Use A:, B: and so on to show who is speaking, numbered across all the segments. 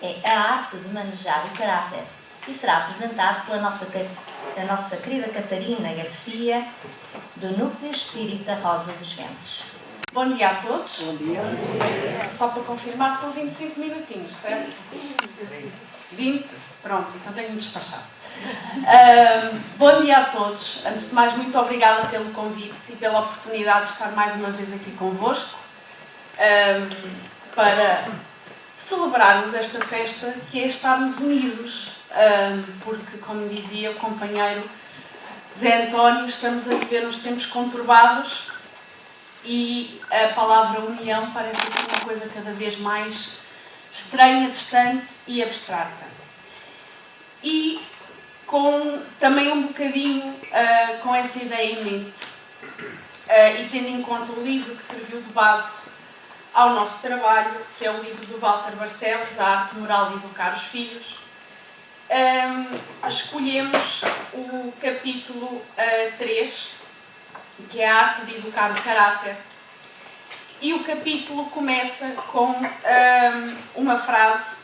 A: é a arte de manejar o caráter e será apresentado pela a nossa querida Catarina Garcia, do Núcleo Espírita Rosa dos Ventos.
B: Bom dia a todos.
C: Bom dia.
B: Só para confirmar, são 25 minutinhos, certo? 20? Pronto, então tenho de despachar. Bom dia a todos. Antes de mais, muito obrigada pelo convite e pela oportunidade de estar mais uma vez aqui convosco para celebrarmos esta festa que é estarmos unidos, porque, como dizia o companheiro Zé António, estamos a viver nos tempos conturbados e a palavra união parece ser uma coisa cada vez mais estranha, distante e abstrata. E também um bocadinho com essa ideia em mente e tendo em conta o livro que serviu de base ao nosso trabalho, que é o livro do Walter Barcelos, A Arte Moral de Educar os Filhos, escolhemos o capítulo 3, que é a arte de educar o caráter. E o capítulo começa com uma frase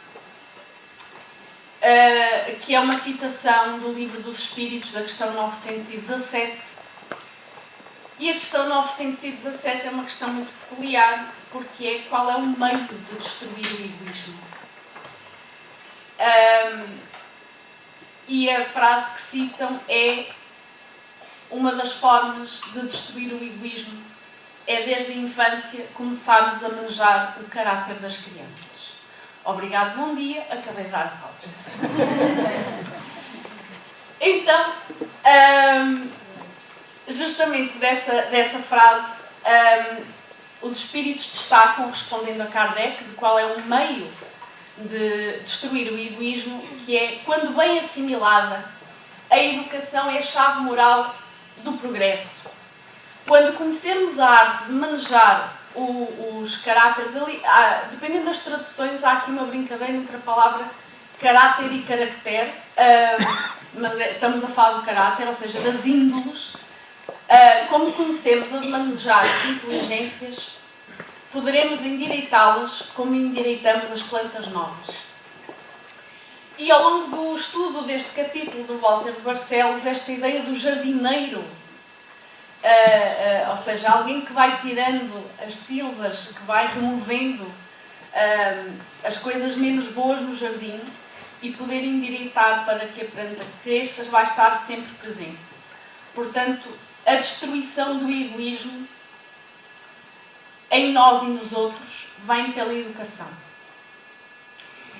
B: que é uma citação do Livro dos Espíritos, da questão 917. E a questão 917 é uma questão muito peculiar, porque é qual é o meio de destruir o egoísmo. E a frase que citam é: uma das formas de destruir o egoísmo é desde a infância começarmos a manejar o caráter das crianças. Obrigado, bom dia, acabei de dar pausa. Então, justamente dessa frase, os espíritos destacam, respondendo a Kardec, de qual é o meio de destruir o egoísmo, que é, quando bem assimilada, a educação é a chave moral do progresso. Quando conhecermos a arte de manejar os caráteres, dependendo das traduções, há aqui uma brincadeira entre a palavra caráter e caractere, mas estamos a falar do caráter, ou seja, das índoles. Como conhecemos a de manejar as inteligências, poderemos endireitá-las como endireitamos as plantas novas. E ao longo do estudo deste capítulo do Walter Barcelos, esta ideia do jardineiro, ou seja, alguém que vai tirando as silvas, que vai removendo as coisas menos boas no jardim e poder endireitar para que a planta cresça, vai estar sempre presente. Portanto, a destruição do egoísmo em nós e nos outros vem pela educação.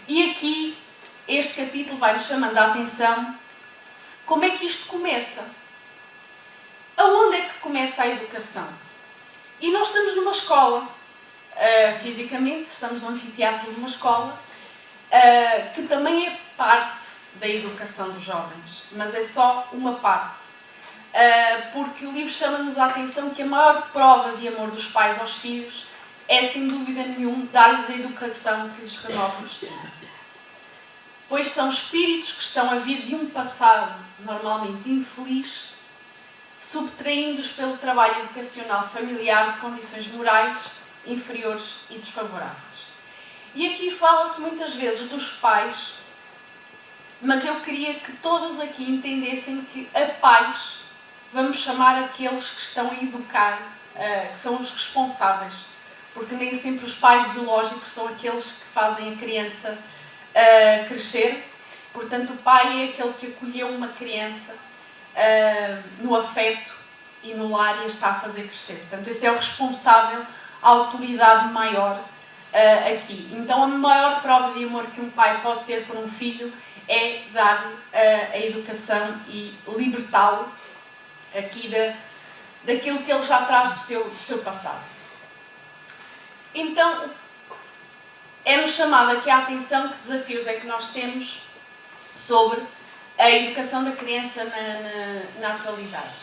B: E aqui, este capítulo vai-nos chamando a atenção como é que isto começa. Aonde é que começa a educação? E nós estamos numa escola, fisicamente, estamos no anfiteatro de uma escola, que também é parte da educação dos jovens, mas é só uma parte. Porque o livro chama-nos a atenção que a maior prova de amor dos pais aos filhos é, sem dúvida nenhuma, dar-lhes a educação que lhes renova o destino. Pois são espíritos que estão a vir de um passado normalmente infeliz, subtraindo-os pelo trabalho educacional familiar de condições morais inferiores e desfavoráveis. E aqui fala-se muitas vezes dos pais, mas eu queria que todos aqui entendessem que a pais vamos chamar aqueles que estão a educar, que são os responsáveis, porque nem sempre os pais biológicos são aqueles que fazem a criança crescer. Portanto, o pai é aquele que acolheu uma criança no afeto e no lar e a está a fazer crescer. Portanto, esse é o responsável, a autoridade maior aqui. Então, a maior prova de amor que um pai pode ter por um filho é dar a educação e libertá-lo aqui daquilo que ele já traz do seu passado. Então, é-nos chamada aqui a atenção que desafios é que nós temos sobre a educação da criança na atualidade.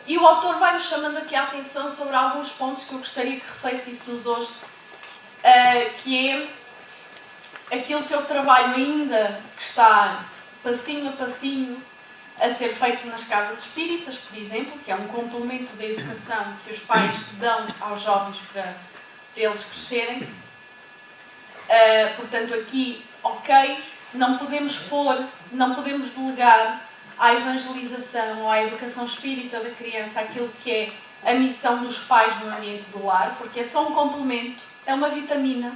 B: E o autor vai-nos chamando aqui a atenção sobre alguns pontos que eu gostaria que refletíssemos hoje, que é aquilo que eu trabalho ainda, que está passinho a passinho a ser feito nas casas espíritas, por exemplo, que é um complemento da educação que os pais dão aos jovens para eles crescerem. Portanto, aqui ok, não podemos pôr, não podemos delegar à evangelização ou à educação espírita da criança aquilo que é a missão dos pais no ambiente do lar, porque é só um complemento, é uma vitamina,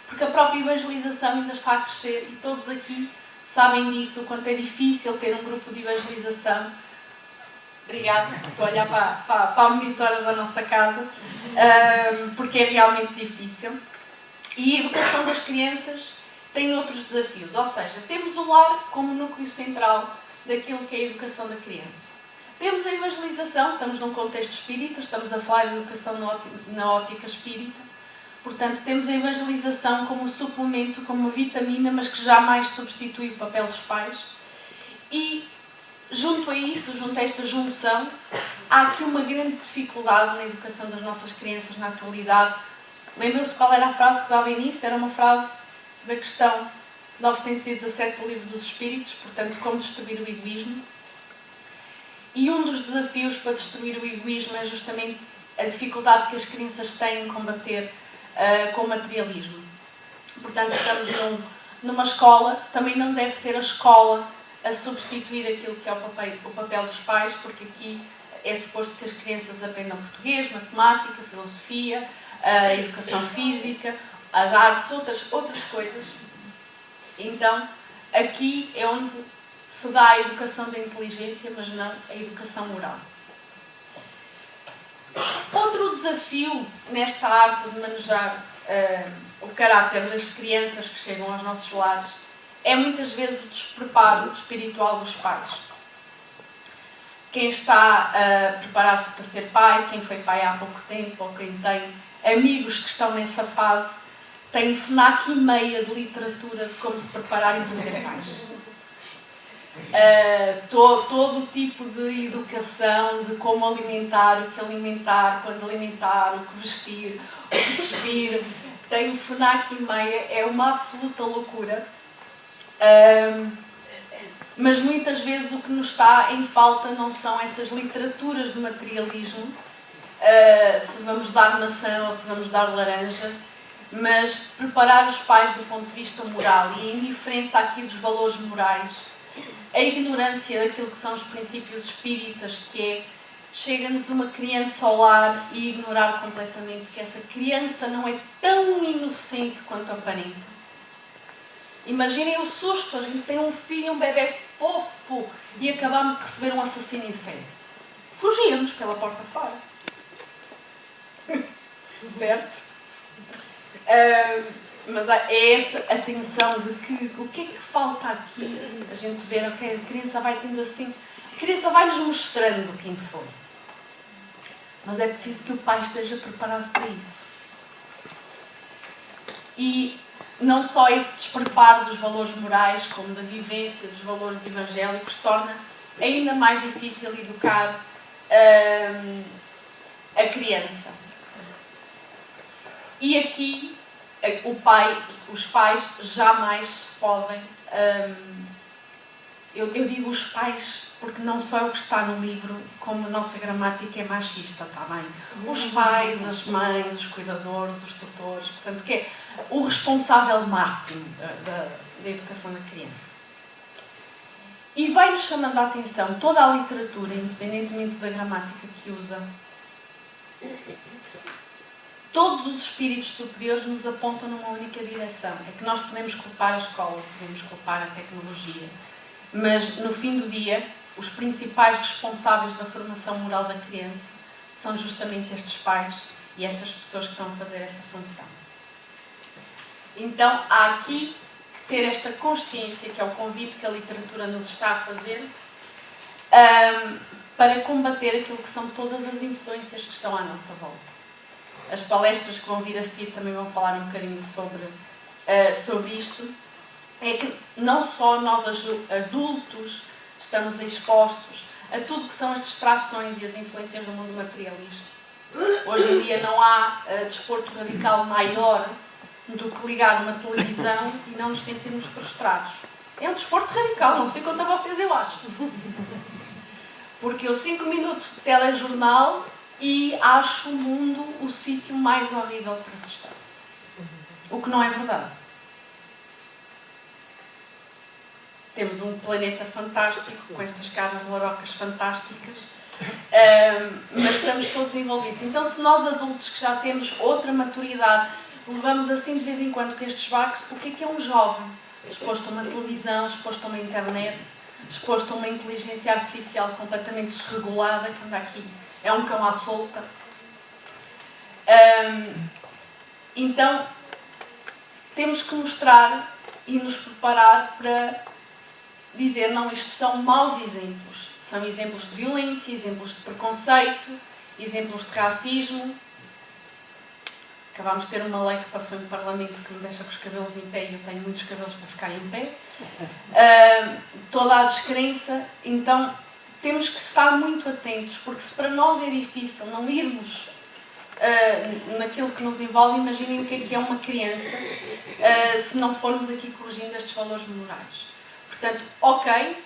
B: porque a própria evangelização ainda está a crescer e todos aqui sabem disso, o quanto é difícil ter um grupo de evangelização. Obrigada, estou a olhar para a monitora da nossa casa, porque é realmente difícil. E a educação das crianças tem outros desafios, ou seja, temos o lar como núcleo central daquilo que é a educação da criança. Temos a evangelização, estamos num contexto espírita, estamos a falar de educação na ótica espírita, portanto temos a evangelização como um suplemento, como uma vitamina, mas que jamais substitui o papel dos pais. E junto a isso, junto a esta junção, há aqui uma grande dificuldade na educação das nossas crianças na atualidade. Lembram-se qual era a frase que dava início? Era uma frase da questão 917 do Livro dos Espíritos, portanto, como destruir o egoísmo. E um dos desafios para destruir o egoísmo é justamente a dificuldade que as crianças têm em combater com o materialismo. Portanto, estamos numa escola, também não deve ser a escola a substituir aquilo que é o papel dos pais, porque aqui é suposto que as crianças aprendam português, matemática, filosofia, a educação física, as artes, outras coisas. Então, aqui é onde se dá a educação da inteligência, mas não a educação moral. Outro desafio nesta arte de manejar o caráter das crianças que chegam aos nossos lares é muitas vezes o despreparo espiritual dos pais. Quem está a preparar-se para ser pai, quem foi pai há pouco tempo, ou quem tem amigos que estão nessa fase, tem FNAC e meia de literatura de como se prepararem para ser pais. Todo tipo de educação, de como alimentar, o que alimentar, quando alimentar, o que vestir, o que despir. Tem o FNAC e meia, é uma absoluta loucura. Mas muitas vezes o que nos está em falta não são essas literaturas de materialismo, se vamos dar maçã ou se vamos dar laranja, mas preparar os pais do ponto de vista moral e a indiferença aqui dos valores morais, a ignorância daquilo que são os princípios espíritas, que é chega-nos uma criança ao lar e ignorar completamente que essa criança não é tão inocente quanto aparenta. Imaginem o susto, a gente tem um filho, um bebê fofo e acabamos de receber um assassino em série. Fugíamos pela porta fora. Certo? Mas é essa atenção de que o que é que falta aqui, a gente ver, ok, a criança vai tendo assim, a criança vai nos mostrando quem foi. Mas é preciso que o pai esteja preparado para isso. E não só esse despreparo dos valores morais, como da vivência dos valores evangélicos, torna ainda mais difícil educar a criança. E aqui os pais jamais podem... Eu digo os pais porque não só é o que está no livro, como a nossa gramática é machista, está bem? Os pais, as mães, os cuidadores, os tutores, portanto, que é o responsável máximo da educação da criança. E vai-nos chamando a atenção toda a literatura, independentemente da gramática que usa. Todos os espíritos superiores nos apontam numa única direção. É que nós podemos culpar a escola, podemos culpar a tecnologia, mas no fim do dia, os principais responsáveis da formação moral da criança são justamente estes pais e estas pessoas que estão a fazer essa função. Então, há aqui que ter esta consciência, que é o convite que a literatura nos está a fazer, para combater aquilo que são todas as influências que estão à nossa volta. As palestras que vão vir a seguir também vão falar um bocadinho sobre isto. É que não só nós adultos estamos expostos a tudo que são as distrações e as influências do mundo materialista. Hoje em dia não há desporto radical maior do que ligar uma televisão e não nos sentirmos frustrados. É um desporto radical, não sei quanto a vocês, eu acho. Porque eu 5 minutos de telejornal e acho o mundo o sítio mais horrível para se estar. O que não é verdade. temos um planeta fantástico, com estas caras larocas fantásticas, mas estamos todos envolvidos. Então, se nós adultos que já temos outra maturidade, levamos assim de vez em quando com estes barcos, o que é um jovem? Exposto a uma televisão, exposto a uma internet, exposto a uma inteligência artificial completamente desregulada, que anda aqui, é um cão à solta. Então, temos que mostrar e nos preparar para dizer, não, isto são maus exemplos. São exemplos de violência, exemplos de preconceito, exemplos de racismo. Acabámos de ter uma lei que passou no Parlamento que me deixa com os cabelos em pé e eu tenho muitos cabelos para ficar em pé. Toda a descrença. Então, temos que estar muito atentos, porque se para nós é difícil não irmos naquilo que nos envolve, imaginem o que é uma criança se não formos aqui corrigindo estes valores morais. Portanto, ok,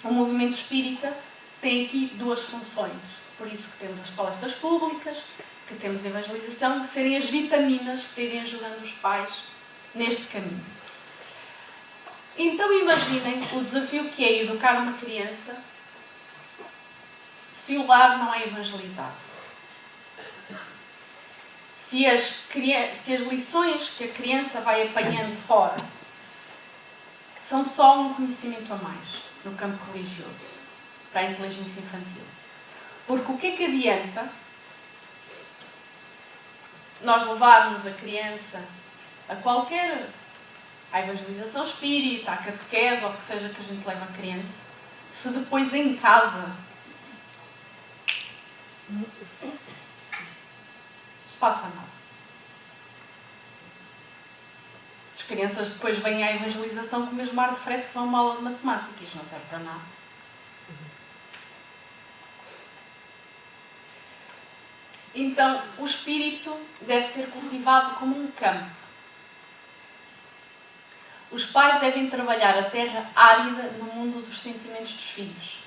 B: o movimento espírita tem aqui duas funções. Por isso que temos as palestras públicas, que temos a evangelização, que serem as vitaminas para irem ajudando os pais neste caminho. Então imaginem o desafio que é educar uma criança se o lar não é evangelizado. Se as lições que a criança vai apanhando fora são só um conhecimento a mais no campo religioso, para a inteligência infantil. Porque o que é que adianta nós levarmos a criança à evangelização espírita, à catequese, ou o que seja que a gente leva a criança, se depois em casa se passa nada. As crianças depois vêm à evangelização com o mesmo ar de frete que vão a uma aula de matemática. Isto não serve para nada. Então, o espírito deve ser cultivado como um campo. Os pais devem trabalhar a terra árida no mundo dos sentimentos dos filhos.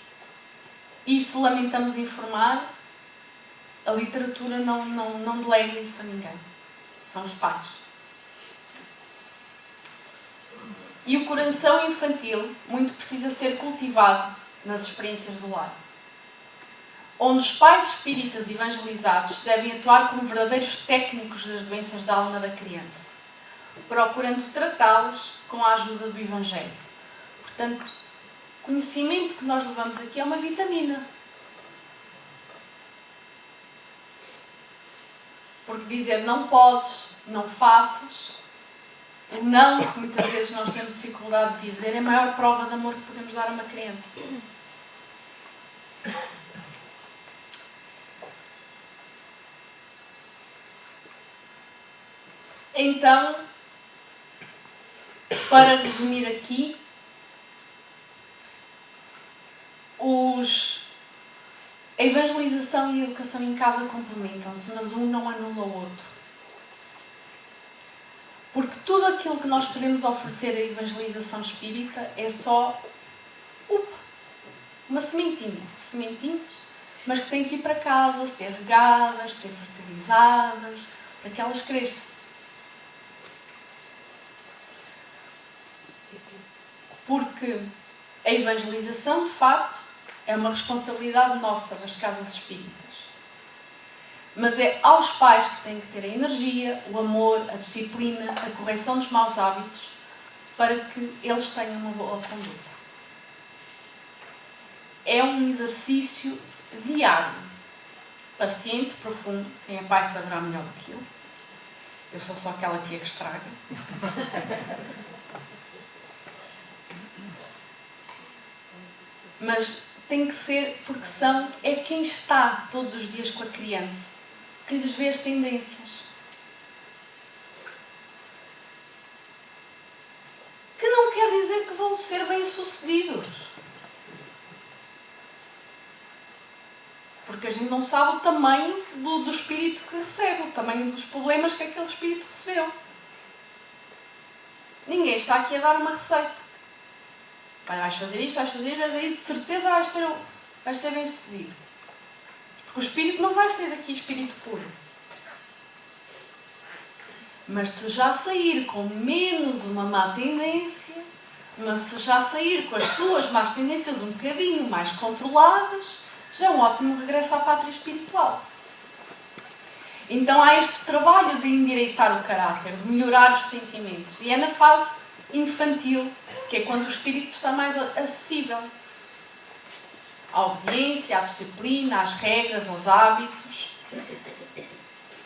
B: Isso lamentamos informar, a literatura não delega isso a ninguém. São os pais. E o coração infantil muito precisa ser cultivado nas experiências do lar, onde os pais espíritas evangelizados devem atuar como verdadeiros técnicos das doenças da alma da criança, procurando tratá-los com a ajuda do Evangelho. Portanto, o conhecimento que nós levamos aqui é uma vitamina. Porque dizer não podes, não faças, o não, que muitas vezes nós temos dificuldade de dizer, é a maior prova de amor que podemos dar a uma criança. Então, para resumir aqui, a evangelização e a educação em casa complementam-se, mas um não anula o outro. Porque tudo aquilo que nós podemos oferecer à evangelização espírita é só uma sementinhas, mas que têm que ir para casa, ser regadas, ser fertilizadas, para que elas cresçam. Porque a evangelização, de facto, é uma responsabilidade nossa das casas espíritas. Mas é aos pais que têm que ter a energia, o amor, a disciplina, a correção dos maus hábitos, para que eles tenham uma boa conduta. É um exercício diário, paciente, profundo. Quem é pai saberá melhor do que eu. Eu sou só aquela tia que estraga. Mas tem que ser porque é quem está todos os dias com a criança que lhes vê as tendências. Que não quer dizer que vão ser bem-sucedidos. Porque a gente não sabe o tamanho do espírito que recebe, o tamanho dos problemas que aquele espírito recebeu. Ninguém está aqui a dar uma receita. Vais fazer isto, e de certeza vais ser bem-sucedido. Porque o espírito não vai sair daqui espírito puro. Mas se já sair com menos uma má tendência, Mas se já sair com as suas más tendências um bocadinho mais controladas, já é um ótimo regresso à pátria espiritual. Então há este trabalho de endireitar o caráter, de melhorar os sentimentos. E é na fase infantil, que é quando o espírito está mais acessível à obediência, à disciplina, às regras, aos hábitos.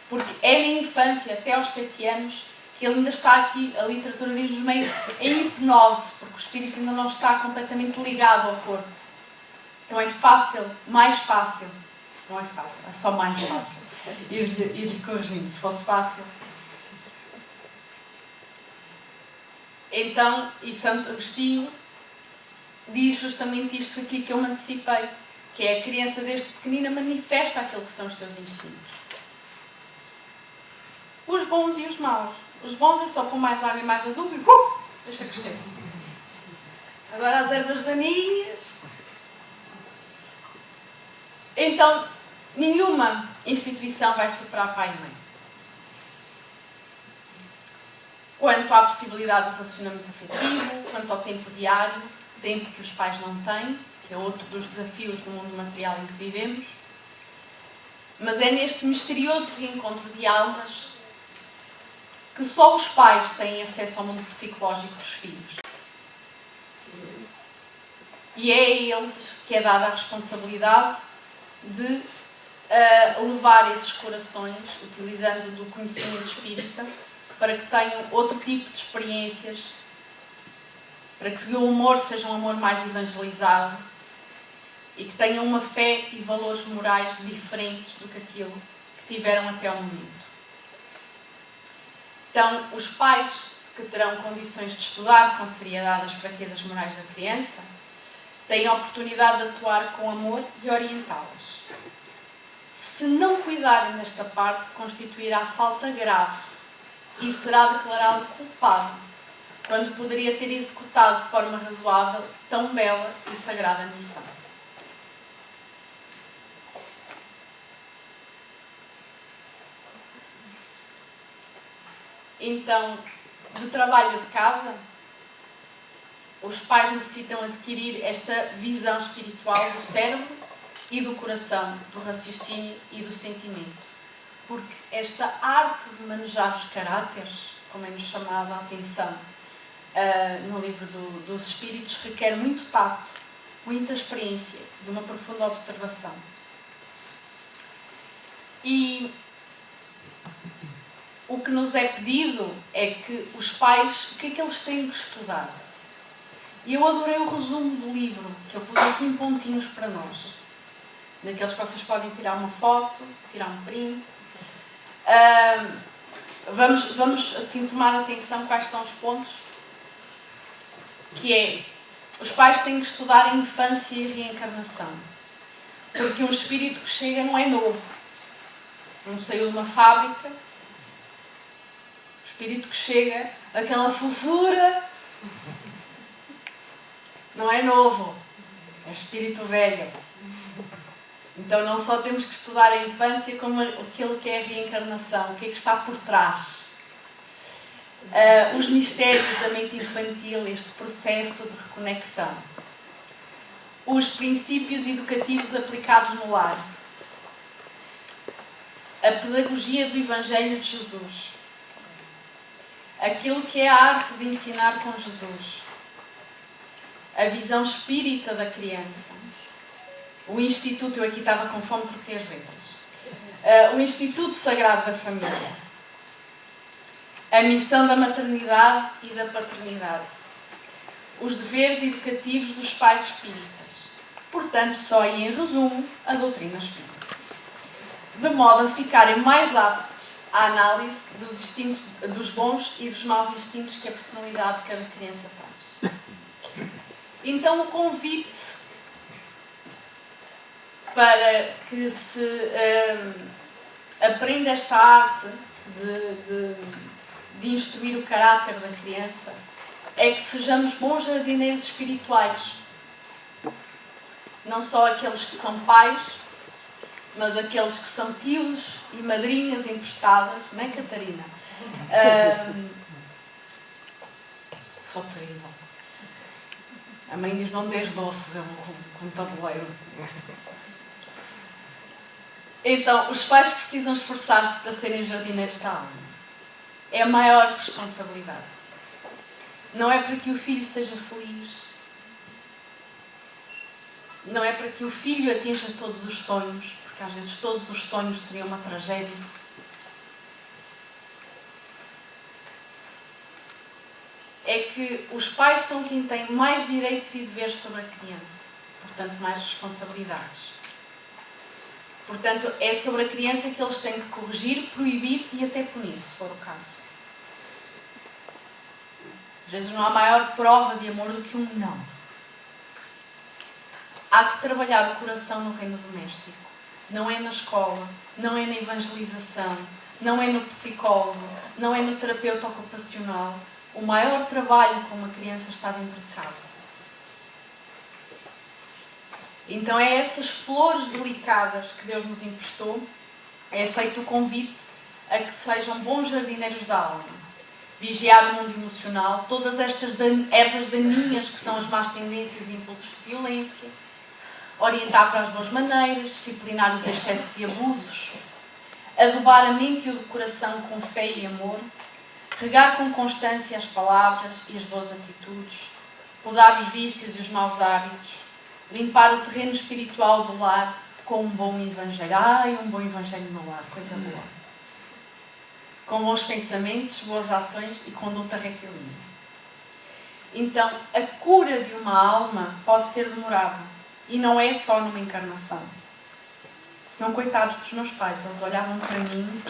B: Porque é na infância, até aos 7 anos, que ele ainda está aqui, a literatura diz-nos meio em hipnose, porque o espírito ainda não está completamente ligado ao corpo. Então é fácil, mais fácil, não é fácil, é só mais fácil, ir corrigindo, se fosse fácil. Então, e Santo Agostinho diz justamente isto aqui que eu me antecipei, que é a criança desde pequenina manifesta aquilo que são os seus instintos. Os bons e os maus. Os bons é só pôr mais água e mais adubo e deixa crescer. Agora as ervas daninhas. Então, nenhuma instituição vai superar pai e mãe. Quanto à possibilidade de relacionamento afetivo, quanto ao tempo diário, tempo que os pais não têm, que é outro dos desafios do mundo material em que vivemos. Mas é neste misterioso reencontro de almas que só os pais têm acesso ao mundo psicológico dos filhos. E é a eles que é dada a responsabilidade de levar esses corações, utilizando do conhecimento espírita, para que tenham outro tipo de experiências, para que o amor seja um amor mais evangelizado e que tenham uma fé e valores morais diferentes do que aquilo que tiveram até ao momento. Então, os pais que terão condições de estudar com seriedade as fraquezas morais da criança têm a oportunidade de atuar com amor e orientá-las. Se não cuidarem desta parte, constituirá falta grave e será declarado culpado, quando poderia ter executado de forma razoável tão bela e sagrada missão. Então, de trabalho de casa, os pais necessitam adquirir esta visão espiritual do cérebro e do coração, do raciocínio e do sentimento. Porque esta arte de manejar os caráteres, como é-nos chamada a atenção no livro dos Espíritos, requer muito tato, muita experiência, de uma profunda observação. E o que nos é pedido é que os pais, o que é que eles têm que estudar? E eu adorei o resumo do livro, que eu pus aqui em pontinhos para nós. Daqueles que vocês podem tirar uma foto, tirar um print. Vamos assim tomar atenção quais são os pontos. Que é, os pais têm que estudar a infância e a reencarnação. Porque um espírito que chega não é novo. Não saiu de uma fábrica. O espírito que chega, aquela fofura, não é novo. É espírito velho. Então não só temos que estudar a infância, como aquilo que é a reencarnação, o que é que está por trás. Os mistérios da mente infantil, este processo de reconexão. Os princípios educativos aplicados no lar. A pedagogia do Evangelho de Jesus. Aquilo que é a arte de ensinar com Jesus. A visão espírita da criança. O Instituto, eu aqui estava com fome, troquei as letras. O Instituto Sagrado da Família. A missão da maternidade e da paternidade. Os deveres educativos dos pais espíritas. Portanto, só e em resumo, a doutrina espírita. De modo a ficarem mais aptos à análise dos instintos, dos bons e dos maus instintos que a personalidade de cada criança faz. Então, o convite para que se aprenda esta arte de instruir o caráter da criança é que sejamos bons jardineiros espirituais. Não só aqueles que são pais, mas aqueles que são tios e madrinhas emprestadas, não é, Catarina? Sou terrível. A mãe diz, não dês doces, eu com um tabuleiro. Então, os pais precisam esforçar-se para serem jardineiros da alma. É a maior responsabilidade. Não é para que o filho seja feliz. Não é para que o filho atinja todos os sonhos, porque às vezes todos os sonhos seriam uma tragédia. É que os pais são quem tem mais direitos e deveres sobre a criança. Portanto, mais responsabilidades. Portanto, é sobre a criança que eles têm que corrigir, proibir e até punir, se for o caso. Às vezes não há maior prova de amor do que um não. Há que trabalhar o coração no reino doméstico. Não é na escola, não é na evangelização, não é no psicólogo, não é no terapeuta ocupacional. O maior trabalho com uma criança está dentro de casa. Então é essas flores delicadas que Deus nos emprestou, é feito o convite a que sejam bons jardineiros da alma. Vigiar o mundo emocional, todas estas ervas daninhas que são as más tendências e impulsos de violência, orientar para as boas maneiras, disciplinar os excessos e abusos, adubar a mente e o coração com fé e amor, regar com constância as palavras e as boas atitudes, podar os vícios e os maus hábitos, limpar o terreno espiritual do lar com um bom evangelho. Ai, um bom evangelho no lar, coisa boa. Com bons pensamentos, boas ações e conduta retilínea. Então, a cura de uma alma pode ser demorada. E não é só numa encarnação. Senão, coitados dos meus pais, eles olhavam para mim.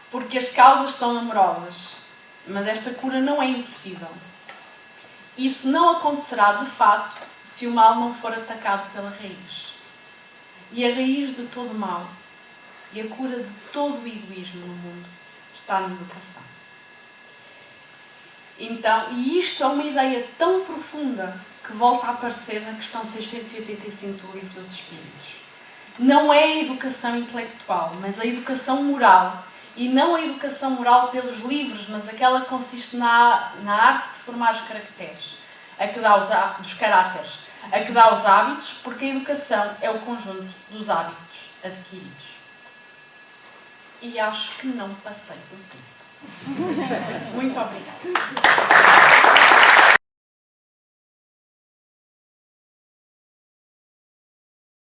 B: Porque as causas são numerosas, mas esta cura não é impossível. Isso não acontecerá de fato se o mal não for atacado pela raiz. E a raiz de todo o mal e a cura de todo o egoísmo no mundo está na educação. Então, e isto é uma ideia tão profunda que volta a aparecer na questão 685 do Livro dos Espíritos. Não é a educação intelectual, mas a educação moral. E não a educação moral pelos livros, mas aquela que consiste na arte de formar os caracteres, a que dá dos caráteres, a que dá os hábitos, porque a educação é o conjunto dos hábitos adquiridos. E acho que não passei do tempo. Muito obrigada.